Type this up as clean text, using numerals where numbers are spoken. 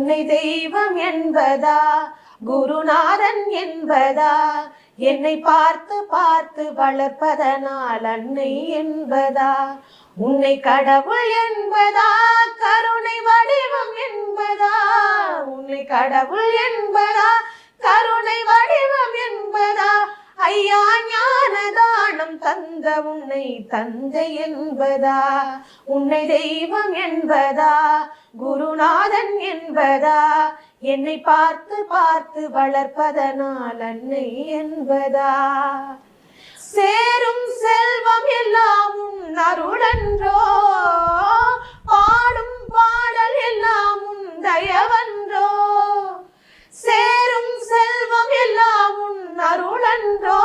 உன்னை தெய்வம் என்பதா குருநாதன் என்பதா என்னை பார்த்து பார்த்து வளர்ப்பதனால் அன்னை என்பதா உன்னை கடவுள் என்பதா கருணை வடிவம் என்பதா உன்னை கடவுள் என்பதா கருணை வடிவம் என்பதா ஐயா ஞானதானம் தந்த உன்னை தந்தை என்பதா உன்னை தெய்வம் என்பதா குருநாதன் என்பதா என்னை பார்த்து பார்த்து வளர்ப்பதனால் அன்னை என்பதா சேரும் செல்வம் எல்லாம் உன் அருளன்றோ பாடும் பாடல் எல்லாம் உன் தயவன்றோ சேரும் செல்வம் எல்லாம் உன் அருளன்றோ